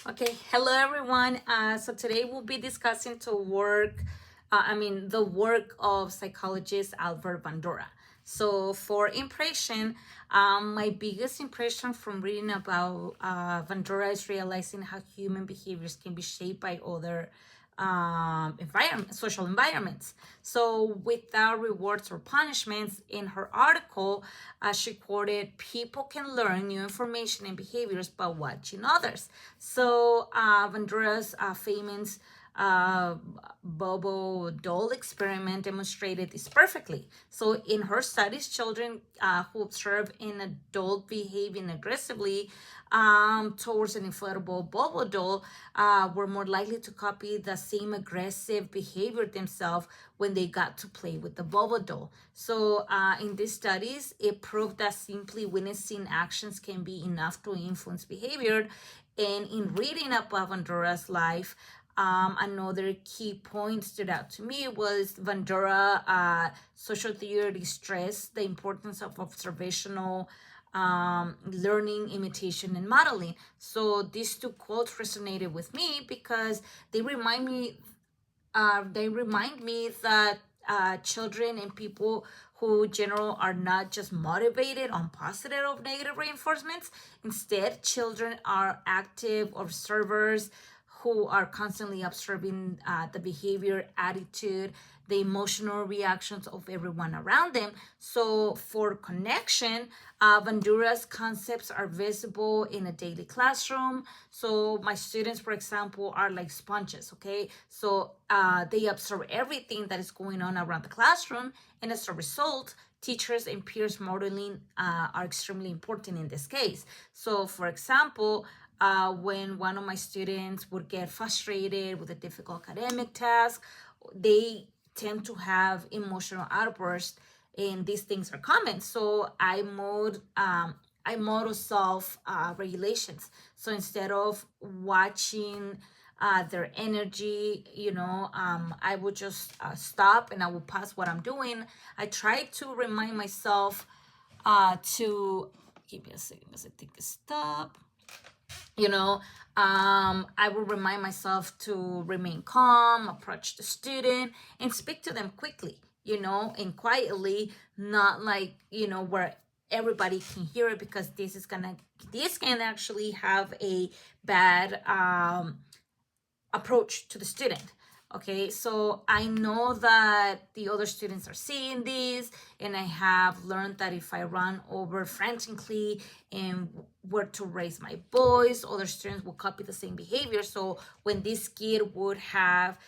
Okay, hello everyone. So today we'll be discussing the work of psychologist Albert Bandura. So for impression, my biggest impression from reading about Bandura is realizing how human behaviors can be shaped by other social environments. So, without rewards or punishments, in her article, she quoted, "People can learn new information and behaviors by watching others." So, Vandura's famous uh, Bobo doll experiment demonstrated this perfectly. So, in her studies, children who observe an adult behaving aggressively towards an inflatable Bobo doll were more likely to copy the same aggressive behavior themselves when they got to play with the Bobo doll. So, in these studies, it proved that simply witnessing actions can be enough to influence behavior. And in reading about Vandura's life, another key point stood out to me was Vandura social theory stressed the importance of observational learning, imitation, and modeling. So these two quotes resonated with me because they remind me that children and people who in general are not just motivated on positive or negative reinforcements. Instead, children are active observers who are constantly observing the behavior, attitude, the emotional reactions of everyone around them. So, for connection, Bandura's concepts are visible in a daily classroom. So, my students, for example, are like sponges, okay? So, they observe everything that is going on around the classroom, and as a result, teachers and peers modeling are extremely important in this case. So, for example, when one of my students would get frustrated with a difficult academic task, they tend to have emotional outbursts, and these things are common. So I model self regulations. So instead of watching their energy, I would just stop and I will pause what I'm doing. I try to remind myself to give me a second as I take a stop. you know I will remind myself to remain calm, approach the student, and speak to them quickly, and quietly, not like, where everybody can hear it, because this can actually have a bad approach to the student. Okay, so I know that the other students are seeing this, and I have learned that if I run over frantically and were to raise my voice, other students will copy the same behavior. So when this kid would have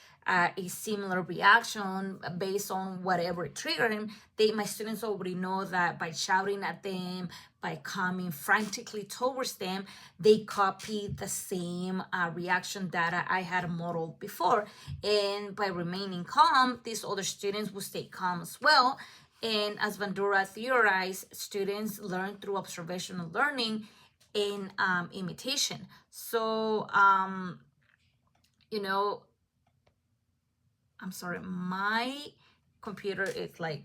a similar reaction based on whatever triggered him, my students already know that by shouting at them, by coming frantically towards them, they copy the same reaction that I had modeled before. And by remaining calm, these other students will stay calm as well. And as Bandura theorized, students learn through observational learning and imitation. So, you know, I'm sorry, my computer is like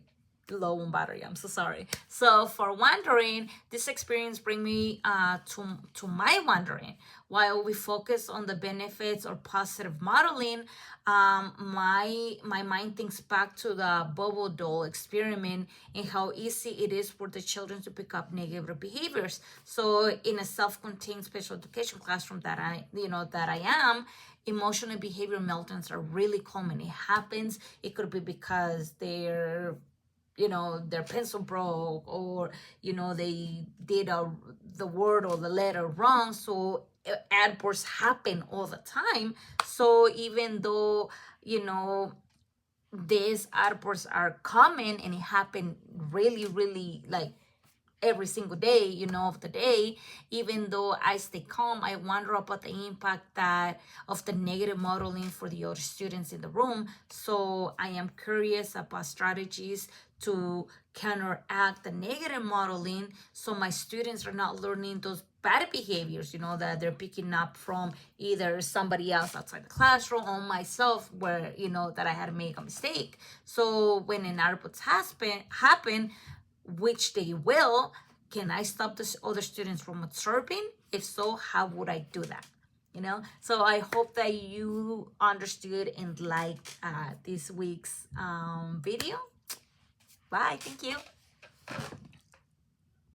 low on battery. I'm so sorry. So for wondering, this experience bring me to my wondering. While we focus on the benefits or positive modeling, my mind thinks back to the Bobo doll experiment and how easy it is for the children to pick up negative behaviors. So in a self-contained special education classroom that I am, emotional and behavior meltdowns are really common. It happens. It could be because their pencil broke, or they did the word or the letter wrong. So outbursts happen all the time. So even though these outbursts are common and it happened really, really, like every single day, of the day, even though I stay calm, I wonder about the impact that of the negative modeling for the other students in the room. So I am curious about strategies to counteract the negative modeling, so my students are not learning those bad behaviors, that they're picking up from either somebody else outside the classroom or myself, where that I had to make a mistake. So when an outburst happen, which they will, can I stop the other students from observing? If so, how would I do that? you know. So I hope that you understood and liked this week's video. Bye. Thank you.